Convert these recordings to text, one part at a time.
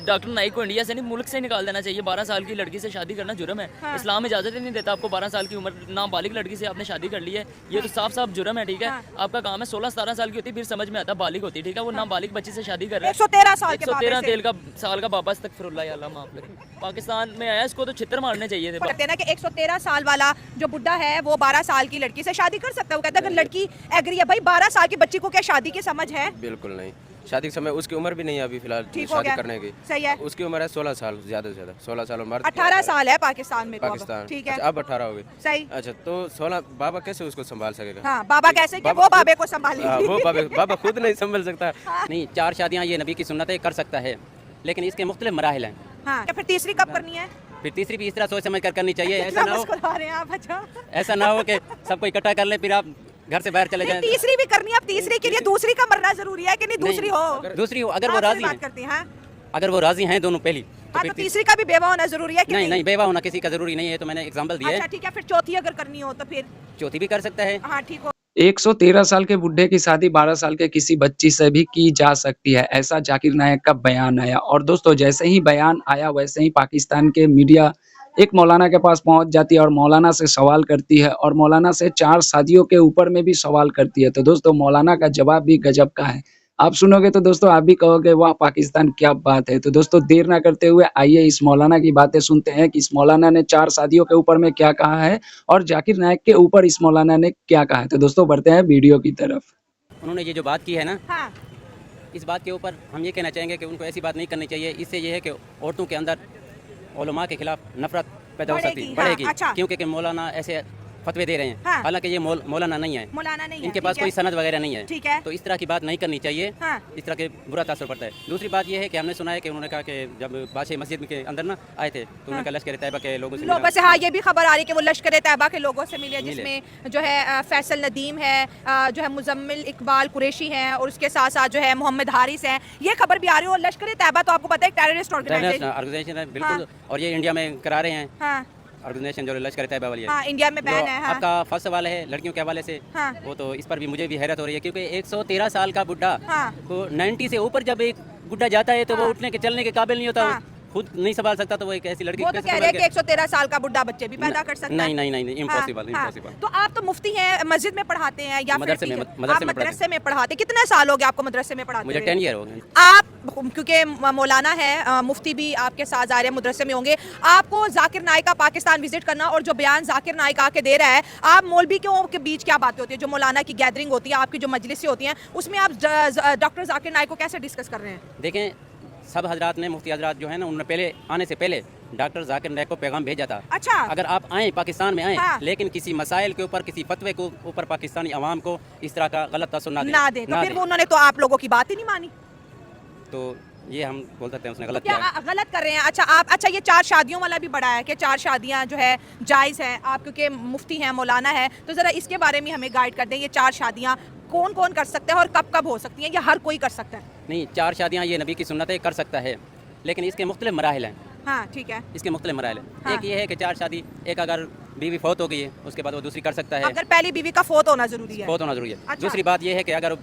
Doctor Naik को India से नहीं मुल्क से निकाल देना चाहिए। 12 साल की लड़की से शादी करना जुर्म है। हाँ। इस्लाम इजाज़त ही नहीं देता आपको 12 साल की उम्र नाबालिग लड़की से आपने शादी कर ली है, ये तो साफ साफ जुर्म है। ठीक है, हाँ। आपका काम है 16-17 साल की होती फिर समझ में आता बालिग होती। ठीक है, वो नाबालिग बच्ची से शादी कर रहा है 113 साल के 113 बाबे से। तेल का साल का बाबा अस्तगफिरुल्लाह या अल्लाह माफ करे। पाकिस्तान में आया, इसको तो छितर मारने चाहिए थे। कहते हैं ना कि 113 साल वाला जो बुड्ढा है वो 12 साल की लड़की से शादी कर सकता है। वो कहता है अगर लड़की एग्री है, भाई 12 साल की बच्ची को क्या शादी की समझ है? बिल्कुल नहीं, शादी के समय उसकी उम्र भी नहीं है अभी फिलहाल ठीक हो शादी गया, करने की। सही है। उसकी उम्र है 16 साल, ज्यादा से ज्यादा 16 साल। उम्र 18 साल है पाकिस्तान में तो अब। पाकिस्तान, ठीक है, अच्छा, अब 18 हो गई। सही। अच्छा, तो 16 बाबा कैसे उसको संभाल सकेगा? हाँ, बाबा कैसे कि वो बाबे को संभालेंगे। हाँ, वो बाबा खुद नहीं संभाल सकता। नहीं, 4 शादियाँ ये नबी की सुन्नत है, कर सकता है, लेकिन इसके मुख्तलिफ मराहिल हैं। हाँ, फिर तीसरी कब करनी है? फिर तीसरी भी इस तरह सोच समझ कर करनी चाहिए। ऐसा कितना ना हो मुस्कुरा रहे हैं आप? अच्छा, ऐसा ना हो कि सबको इकट्ठा कर ले फिर आप घर से बाहर चले नहीं, जाएं। तीसरी भी करनी है। अब तीसरी के लिए दूसरी का मरना जरूरी है कि नहीं? दूसरी हो, दूसरी हो, अगर हाँ, वो सही राजी बात हैं, करती हैं। हाँ, अगर वो राजी हैं दोनों पहली, तो हाँ, फिर तो तीसरी का भी बेवा होना जरूरी है कि नहीं नहीं, बेवा होना किसी का जरूरी नहीं है। तो मैंने एग्जाम्पल दिया अच्छा है, ठीक है, फिर चौथी अगर करनी हो तो फिर चौथी भी कर सकता है। हाँ ठीक हो। 113 साल के बुड्ढे की शादी 12 साल के किसी बच्ची से भी की जा सकती है, ऐसा जाकिर नायक का बयान आया। और दोस्तों जैसे ही बयान आया वैसे ही पाकिस्तान के मीडिया एक मौलाना के पास पहुंच जाती है और मौलाना से सवाल करती है और मौलाना से 4 शादियों के ऊपर में भी सवाल करती है। तो दोस्तों मौलाना का जवाब भी गजब का है। आप सुनोगे तो दोस्तों आप भी कहोगे वाह पाकिस्तान क्या बात है। तो दोस्तों देर ना करते हुए आइए इस मौलाना की बातें सुनते हैं कि इस मौलाना ने 4 शादियों के ऊपर में क्या कहा है और जाकिर नायक के ऊपर इस मौलाना ने क्या कहा है। तो दोस्तों बढ़ते हैं वीडियो की तरफ। उन्होंने ये जो बात की है ना, हाँ, इस बात के ऊपर हम ये कहना चाहेंगे कि उनको ऐसी बात नहीं करनी चाहिए। इससे ये है कि औरतों के अंदर उलमा के खिलाफ नफरत पैदा हो सकती बढ़ेगी, बढ़ेगी, हाँ, अच्छा। क्योंकि मौलाना ऐसे फतवे दे रहे हैं। हाँ। हालांकि ये मौलाना नहीं है, मौलाना नहीं है, इनके ठीक पास है। कोई सनद वगैरह नहीं है। ठीक है। तो इस तरह की बात नहीं करनी चाहिए। हाँ। इस तरह के बुरा तासर पड़ता है। दूसरी बात यह है कि हमने सुना है कि उन्होंने कहा कि जब बादशाह मस्जिद के अंदर ना आए थे तो उन्होंने कहा लश्कर तैयबा के लोगों से लोगों मिला। से हाँ, ये भी खबर आ रही है कि वो लश्कर तैयबा के लोगों से मिले, जिसमें जो है फैसल नदीम है, जो है मुजम्मिल इकबाल कुरैशी हैं और उसके साथ साथ जो है मोहम्मद हारिस हैं। ये खबर भी आ रही है। और लश्कर तैयबा तो आपको पता है टेररिस्ट ऑर्गेनाइजेशन है बिल्कुल। हाँ। और ये इंडिया में करा रहे हैं हाँ ऑर्गेनाइजेशन जो लश्कर तैयबा वाली है। हाँ, इंडिया में बैन है। हाँ। आपका फर्स्ट सवाल है लड़कियों के हवाले से, हाँ। वो तो इस पर भी मुझे भी हैरत हो रही है, क्योंकि 113 साल का बुढ़ा हाँ। को 90 से ऊपर जब एक बुढ़ा जाता है तो वो हाँ। उठने के चलने के काबिल नहीं होता, हाँ। खुद नहीं संभाल सकता, तो वो एक ऐसी लड़की वो को तो कैसे कह रहे हैं कि संभाल 113 साल का बुड्ढा बच्चे भी पैदा कर सकता है। नहीं नहीं नहीं, इम्पॉसिबल हाँ, इम्पॉसिबल। तो आप तो मुफ्ती हैं, मस्जिद में पढ़ाते हैं या फिर मदरसे में- टीचर? मदरसे आप में पढ़ाते मदरसे में पढ़ाते हैं। कितने साल हो गए आपको मदरसे में पढ़ाते मुझे हुए? 10 ईयर हो गए। आप क्योंकि मौलाना है, मुफ्ती भी आपके साथ जा रहे हैं, मदरसे में होंगे, आपको जाकिर नाइक का पाकिस्तान विजिट करना और जो बयान जाकिर नाइक आके दे रहा है, आप मौलवियों के बीच क्या बातें होती है? जो मौलाना की गैदरिंग होती है, आपकी जो मजलिसें होती हैं, उसमें आप डॉक्टर जाकिर नाइक को कैसे डिस्कस कर रहे हैं? देखें, सब हजरात ने, मुफ्ती हजरात जो है ना, उन्होंने पहले आने से पहले डॉक्टर जाकिर नाइक को पैगाम भेजा था। अच्छा। अगर आप आए पाकिस्तान में आए, हाँ। लेकिन किसी मसाइल के ऊपर, किसी फतवे के ऊपर पाकिस्तानी अवाम को इस तरह का गलत तासुर ना दें तो फिर उन्होंने तो आप लोगों की बात ही नहीं मानी। तो ये हम बोल सकते हैं उसने गलत क्या किया है। गलत कर रहे हैं? अच्छा ये 4 शादियों वाला भी बड़ा है कि 4 शादियां जो है जायज़ है। आप क्योंकि मुफ्ती हैं, मौलाना है, तो ज़रा इसके बारे में हमें गाइड कर दें। ये 4 शादियां कौन कौन कर सकते हैं और कब कब हो सकती हैं, या हर कोई कर सकता है? नहीं, 4 शादियाँ ये नबी की सुन्नत है, कर सकता है, लेकिन इसके मुख्तलिफ मराहिल हैं। हाँ ठीक है। इसके मुख्तलिफ मराहिल हैं। हाँ। एक ये है कि 4 शादी, एक अगर बीवी फौत हो गई है उसके बाद वो दूसरी कर सकता है, अगर पहली बीवी का फौत होना जरूरी है। फौत होना जरूरी है। अच्छा। दूसरी बात ये है कि अगर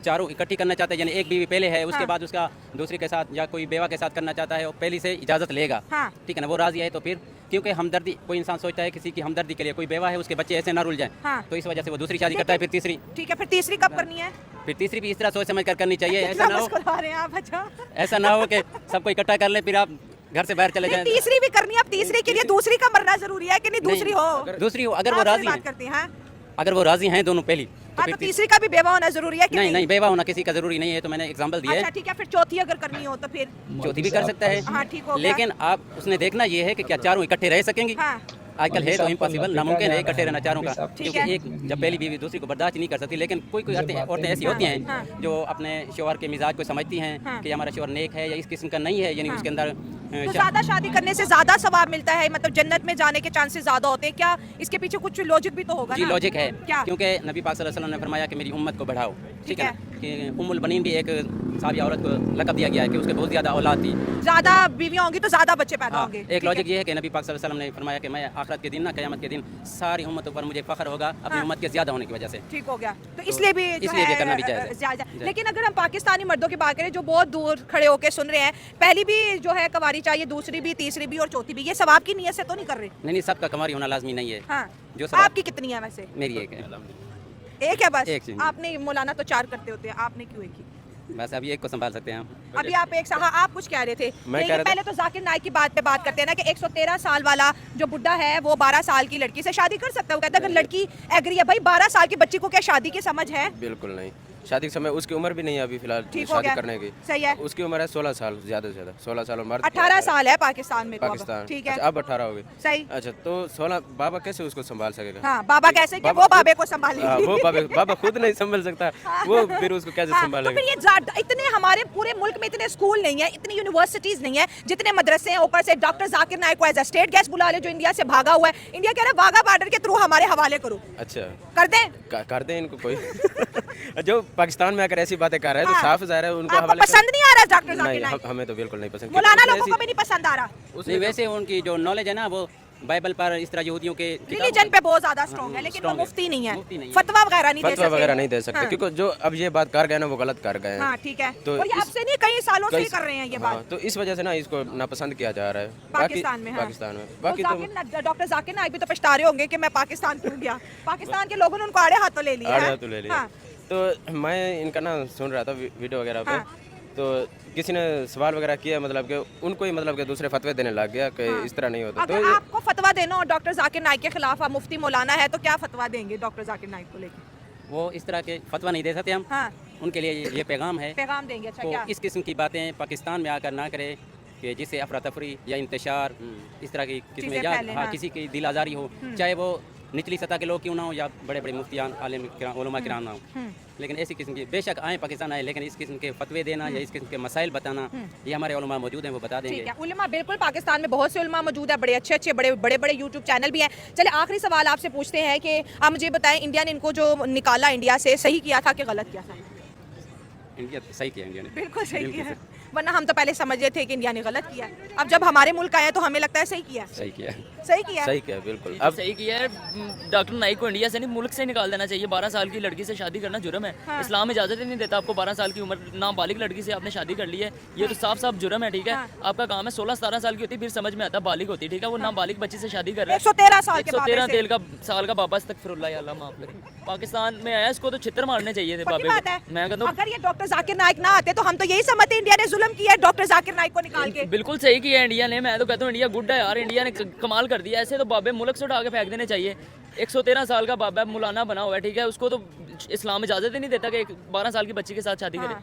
चारों इकट्ठी करना चाहते हैं, यानी एक बीवी पहले है, उसके हाँ। बाद उसका दूसरी के साथ या कोई बेवा के साथ करना चाहता है, वो पहली से इजाज़त लेगा। हाँ। ठीक है ना, वो राजी है तो फिर, क्योंकि हमदर्दी, कोई इंसान सोचता है किसी की हमदर्दी के लिए, कोई बेवा है उसके बच्चे ऐसे ना रुल जाएं, हाँ। तो इस वजह से वो दूसरी शादी करता है, फिर तीसरी, ठीक है, फिर तीसरी कब करनी है? फिर तीसरी भी इस तरह सोच समझ कर करनी चाहिए। ऐसा कितना ना हो, मुस्कुरा रहे हैं आप? अच्छा, ऐसा ना हो कि सबको इकट्ठा कर ले फिर आप घर से बाहर चले नहीं, जाएं। तीसरी भी करनी है। अब तीसरी के लिए दूसरी का मरना जरूरी है कि नहीं? दूसरी हो, दूसरी हो, अगर वो आप सही राजी बात हैं, करती हैं। हाँ? अगर वो राजी हैं दोनों पहली, तो हाँ, फिर तो तीसरी का भी बेवा होना जरूरी है कि नहीं नहीं, बेवा होना किसी का जरूरी नहीं है। तो मैंने एग्जांपल दिया अच्छा है, ठीक है, फिर चौथी अगर करनी हो तो फिर चौथी भी कर सकता है। हाँ, ठीक हो गया। लेकिन आप उसने देखना ये है कि क्या चारों इकट्ठे रह सकेंगी। हाँ। आजकल है तो इम्पॉसिबल, नामुमकिन है इकट्ठे रहना चारों का, ठीक क्योंकि है। एक जब पहली बीवी दूसरी को बर्दाश्त नहीं कर सकती। लेकिन कोई औरतें ऐसी होती हैं हाँ। जो अपने शोहर के मिजाज को समझती हैं हाँ। कि हमारा शोहर नेक है या इस किस्म का नहीं है, यानी उसके अंदर तो ज्यादा शादी करने से ज्यादा सवाब मिलता है, मतलब जन्नत में जाने के चांसेस ज्यादा होते हैं क्या? इसके पीछे कुछ लॉजिक भी तो होगा जी ना? लॉजिक है, क्या? क्योंकि नबी पाक सल्लल्लाहु अलैहि वसल्लम ने फरमाया कि मेरी उम्मत को बढ़ाओ। ठीक है ना, कि उम्मुल बनीन भी एक साबिया औरत को लक़ब दिया गया है कि उसके बहुत ज़्यादा औलाद थी। ज्यादा बीवियां होंगी तो ज्यादा बच्चे पैदा हाँ, होंगे। एक ठीक है। लॉजिक ये है कि नबी पाक सल्लल्लाहु अलैहि वसल्लम ने फरमाया कि मैं आखिरत के दिन ना क़यामत के दिन सारी उम्मतों पर मुझे फ़ख्र होगा अपनी हाँ। उम्मत के ज़्यादा होने की वजह से। ठीक हो गया, तो इसलिए भी जो इसलिए भी है, करना भी जायज़ है। जायज़ है। लेकिन अगर हम पाकिस्तानी मर्दों की बात करें जो बहुत दूर खड़े होकर सुन रहे हैं, पहली भी जो है कवारी चाहिए, दूसरी भी, तीसरी भी और चौथी भी, ये सवाब की नीयत से तो नहीं कर रहे? नहीं, सबका कमारी होना लाजमी नहीं है। हाँ, जो सवाब आपकी कितनी है वैसे? मेरी एक है। एक है बस? एक चीज़। आपने मौलाना तो 4 करते होते हैं, आपने क्यों एक ही? बस अभी एक को संभाल सकते हैं हम। अभी आप एक हाँ, आप कुछ कह रहे थे। मैं ये कह रहा था- पहले तो जाकिर नाइक की बात पे बात करते हैं ना कि 113 साल वाला जो बुड्ढा है वो 12 साल की लड़की से शादी कर सकता है। वो कहता है अगर लड़की एग्री है, भाई 12 साल की बच्ची को क्या शादी की समझ है? बिल्कुल नहीं, शादी के समय उसकी उम्र भी नहीं है अभी फिलहाल ठीक हो शादी गया। करने की। सही है। उसकी उम्र है 16 साल, ज़्यादा से ज़्यादा 16 साल, और मर्द 18 साल है पाकिस्तान में तो अब। पाकिस्तान। ठीक है, अच्छा, अब 18 हो गई। सही। अच्छा, तो 16 बाबा कैसे उसको संभाल सकेगा? हाँ, बाबा कैसे कि बाबा वो खुद- बाबे को हाँ, संभालेंगे। वो बाबा खुद नहीं संभाल सकता, वो फिर उसको कैसे हाँ, तो संभालेगा? फिर ये इतने हमारे पूरे मुल्क में इतने स्कूल नहीं है, इतनी यूनिवर्सिटीज नहीं है, जितने मदरसे हैं, ऊपर से डॉक्टर जाकिर नाइक को एज अ स्टेट गेस्ट बुला ले जो इंडिया से भागा हुआ है। इंडिया कह रहा है वाघा बॉर्डर के थ्रू हमारे हवाले करो, अच्छा, कर दें? कर दें इनको कोई जो पाकिस्तान में आकर ऐसी बातें कर रहा है तो हाँ। साफ ज़ाहिर है उनको आपको हवाले पसंद नहीं आ रहा डॉक्टर नहीं, जाकिर नाइक? हमें तो बिल्कुल नहीं पसंद। मौलाना क्योंकि लोगों को भी नहीं पसंद आ रहा। नहीं, वैसे उनकी जो नॉलेज है ना वो बाइबल पर इस तरह यहूदियों के रिलीजन पे बहुत ज्यादा स्ट्रॉन्ग है, लेकिन वो strong है। मुफ्ती नहीं है, मुफ्ती नहीं है। फतवा वगैरह नहीं दे फतवा सकते। वगैरह नहीं दे सकते हाँ। क्योंकि जो अब ये बात कर गए ना वो गलत कर गए हैं। हाँ, ठीक है। तो और ये इस- आपसे नहीं, कई सालों से ही कई- कर रहे हैं ये हाँ, बात तो इस वजह से ना इसको नापसंद किया जा रहा है पाकिस्तान में। हाँ। पाकिस्तान में बाकी तो डॉक्टर जाकिर नाइक भी तो पछता रहे होंगे कि मैं पाकिस्तान क्यों गया। पाकिस्तान के लोगों ने उनको आड़े हाथों ले लिया। आड़े है? हाथों ले लिया। हाँ। तो मैं इनका ना सुन रहा था वीडियो वगैरह पे, हाँ। तो किसी ने सवाल वगैरह किया, मतलब कि उनको ही मतलब कि दूसरे फतवे देने लग गया कि इस तरह नहीं होता। तो अगर आपको फतवा देना और डॉक्टर जाकिर नाइक के खिलाफ आप मुफ्ती मौलाना है तो क्या फतवा देंगे डॉक्टर जाकिर नाइक को लेकर? वो इस तरह के फतवा नहीं दे सकते हम। हाँ, उनके लिए ये पैगाम है पैगाम देंगे। अच्छा, तो क्या? इस किस्म की बातें पाकिस्तान में आकर ना करे कि जिससे अफरा तफरी या इंतशार इस तरह की किस्में चीज़ें या फैलें, हाँ। किसी की दिल आज़ारी हो, चाहे वो निचली सतह के लोग क्यों ना हो या बड़े बड़े मुफ्तियान आलिम उलमा किराम ना हो। लेकिन ऐसी किस्म की बेशक आए पाकिस्तान आए, लेकिन इस किस्म के फतवे देना या इस किस्म के मसाइल बताना ये हमारे उलमा मौजूद हैं, वो बता देंगे। ठीक है, उलमा बिल्कुल पाकिस्तान में बहुत से उलमा मौजूद है, बड़े अच्छे बड़े यूट्यूब चैनल भी हैं। चले आखिरी सवाल आपसे पूछते हैं कि आप मुझे बताएं, इंडिया ने इनको जो निकाला इंडिया से सही किया था कि गलत किया था? इंडिया सही किया इंडिया ने। बिल्कुल सही बिल्कुल किया है, वरना हम तो पहले समझ रहे थे कि इंडिया ने गलत किया है। अब जब हमारे मुल्क आए तो हमें लगता है सही किया है। सही किया। सही किया है। सही क्या बिल्कुल। अब सही किया है। डॉक्टर नाइक को इंडिया से नहीं मुल्क से निकाल देना चाहिए। 12 साल की लड़की से शादी करना जुर्म है। हाँ। इस्लाम इजाजत ही नहीं देता आपको 12 साल की उम्र नाबालिग लड़की से आपने शादी कर ली है, ये तो साफ साफ जुर्म है। ठीक है, हाँ। आपका काम है 16-17 साल की होती फिर समझ में आता बालिग होती। ठीक है, वो नाबालिग बच्ची से शादी कर रहा है। 113 साल के बाबे 113 से। तेल का साल का बाबा अस्तगफिरुल्लाह या अल्लाह माफ करे। पाकिस्तान में आया, इसको तो छितर मारने चाहिए थे पक्की बाबे बात है। को। मैं कहता हूँ अगर ये डॉक्टर जाकिर नाइक ना आते तो हम तो यही समझते इंडिया ने जुल्म किया है डॉक्टर जाकिर नाइक को निकाल के। बिल्कुल सही किया इंडिया ने। मैं तो कहता हूँ इंडिया गुड है यार, इंडिया ने कमाल कर दिया। ऐसे तो बाबे मुल्क से उठा के फेंक देने चाहिए। 113 साल का बाबा मौलाना बना हुआ है, ठीक है, उसको तो इस्लाम इजाजत ही नहीं देता कि 12 साल की बच्ची के साथ शादी करे।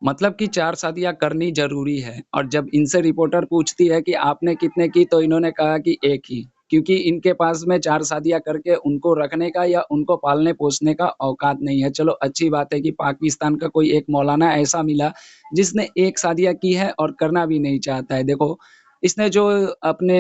मतलब कि 4 शादियाँ करनी ज़रूरी है, और जब इनसे रिपोर्टर पूछती है कि आपने कितने की, तो इन्होंने कहा कि एक ही, क्योंकि इनके पास में 4 शादियाँ करके उनको रखने का या उनको पालने-पोसने का औकात नहीं है। चलो अच्छी बात है कि पाकिस्तान का कोई एक मौलाना ऐसा मिला जिसने 1 शादियाँ की है और करना भी नहीं चाहता है। देखो, इसने जो अपने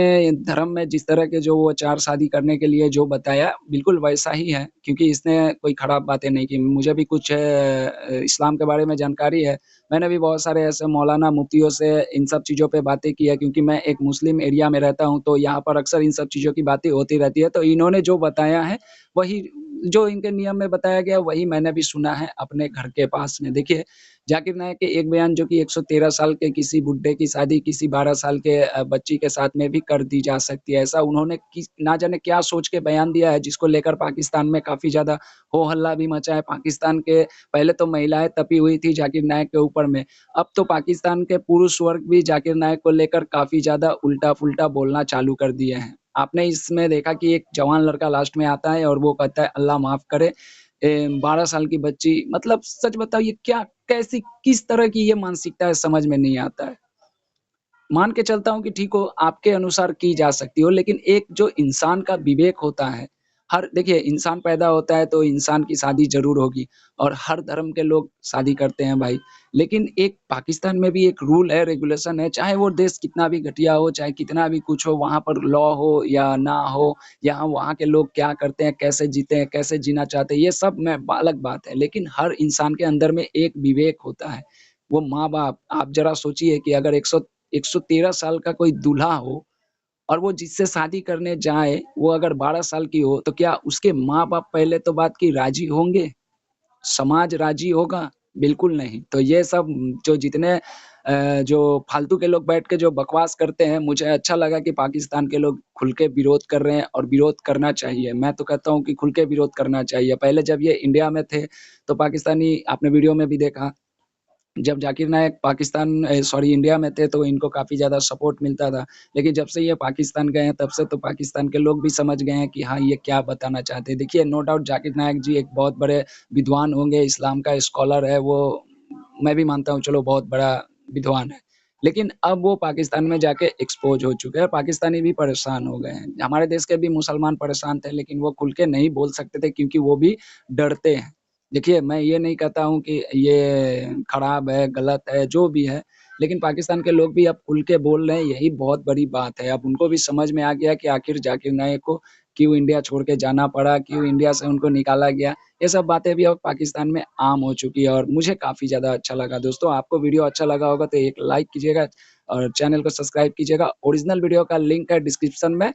धर्म में जिस तरह के जो वो 4 शादी करने के लिए जो बताया, बिल्कुल वैसा ही है, क्योंकि इसने कोई खराब बातें नहीं की। मुझे भी कुछ इस्लाम के बारे में जानकारी है। मैंने भी बहुत सारे ऐसे मौलाना मुफ्तियों से इन सब चीज़ों पे बातें की है, क्योंकि मैं एक मुस्लिम एरिया में रहता हूँ, तो यहाँ पर अक्सर इन सब चीज़ों की बातें होती रहती है। तो इन्होंने जो बताया है, वही जो इनके नियम में बताया गया, वही मैंने भी सुना है अपने घर के पास में। देखिए, जाकिर नाइक के एक बयान जो कि 113 साल के किसी बुड्ढे की शादी किसी 12 साल के बच्ची के साथ में भी कर दी जा सकती है। ऐसा उन्होंने किस ना जाने क्या सोच के बयान दिया है, जिसको लेकर पाकिस्तान में काफ़ी ज़्यादा हो-हल्ला भी मचा है। पाकिस्तान के पहले तो महिलाएँ तपी हुई थी जाकिर नाइक के ऊपर में, अब तो पाकिस्तान के पुरुष वर्ग भी जाकिर नाइक को लेकर काफ़ी ज़्यादा उल्टा-फुल्टा बोलना चालू कर दिए हैं। आपने इसमें देखा कि एक जवान लड़का लास्ट में आता है और वो कहता है अल्लाह माफ़ करे, 12 साल की बच्ची, मतलब सच बताओ ये क्या, कैसी, किस तरह की ये मानसिकता है, समझ में नहीं आता है। मान के चलता हूँ कि ठीक हो, आपके अनुसार की जा सकती हो, लेकिन एक जो इंसान का विवेक होता है, हर देखिए इंसान पैदा होता है तो इंसान की शादी ज़रूर होगी और हर धर्म के लोग शादी करते हैं भाई। लेकिन एक पाकिस्तान में भी एक रूल है, रेगुलेशन है, चाहे वो देश कितना भी घटिया हो, चाहे कितना भी कुछ हो, वहाँ पर लॉ हो या ना हो, या वहाँ के लोग क्या करते हैं, कैसे जीते हैं, कैसे जीना चाहते हैं, ये सब में अलग बात है। लेकिन हर इंसान के अंदर में एक विवेक होता है। वो माँ-बाप आप ज़रा सोचिए कि अगर 113 साल का कोई दूल्हा हो और वो जिससे शादी करने जाए, वो अगर 12 साल की हो, तो क्या उसके माँ-बाप पहले तो बात की राज़ी होंगे? समाज राज़ी होगा? बिल्कुल नहीं। तो ये सब जो जितने जो फालतू के लोग बैठ के जो बकवास करते हैं, मुझे अच्छा लगा कि पाकिस्तान के लोग खुल के विरोध कर रहे हैं और विरोध करना चाहिए। मैं तो कहता हूँ कि खुल के विरोध करना चाहिए। पहले जब ये इंडिया में थे, तो पाकिस्तानी आपने वीडियो में भी देखा जब ज़ाकिर नायक सॉरी इंडिया में थे तो इनको काफ़ी ज़्यादा सपोर्ट मिलता था। लेकिन जब से ये पाकिस्तान गए हैं तब से तो पाकिस्तान के लोग भी समझ गए हैं कि हाँ, ये क्या बताना चाहते हैं। देखिए नो डाउट ज़ाकिर नायक जी एक बहुत बड़े विद्वान होंगे, इस्लाम का स्कॉलर है वो, मैं भी मानता हूँ चलो बहुत बड़ा विद्वान है। लेकिन अब वो पाकिस्तान में जाके एक्सपोज़ हो चुके हैं, पाकिस्तानी भी परेशान हो गए हैं। हमारे देश के भी मुसलमान परेशान थे लेकिन वो खुल के नहीं बोल सकते थे क्योंकि वो भी डरते हैं। देखिए, मैं ये नहीं कहता हूँ कि ये खराब है, गलत है, जो भी है, लेकिन पाकिस्तान के लोग भी अब खुल के बोल रहे हैं, यही बहुत बड़ी बात है। अब उनको भी समझ में आ गया कि आखिर ज़ाकिर नायक को क्यों इंडिया छोड़ के जाना पड़ा, क्यों इंडिया से उनको निकाला गया। ये सब बातें भी अब पाकिस्तान में आम हो चुकी है और मुझे काफ़ी ज़्यादा अच्छा लगा। दोस्तों, आपको वीडियो अच्छा लगा होगा तो एक लाइक कीजिएगा और चैनल को सब्सक्राइब कीजिएगा। ओरिजिनल वीडियो का लिंक है डिस्क्रिप्शन में।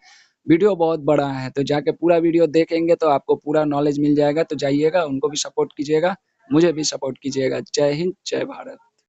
वीडियो बहुत बड़ा है, तो जाके पूरा वीडियो देखेंगे तो आपको पूरा नॉलेज मिल जाएगा, तो जाइएगा, उनको भी सपोर्ट कीजिएगा, मुझे भी सपोर्ट कीजिएगा। जय हिंद, जय भारत।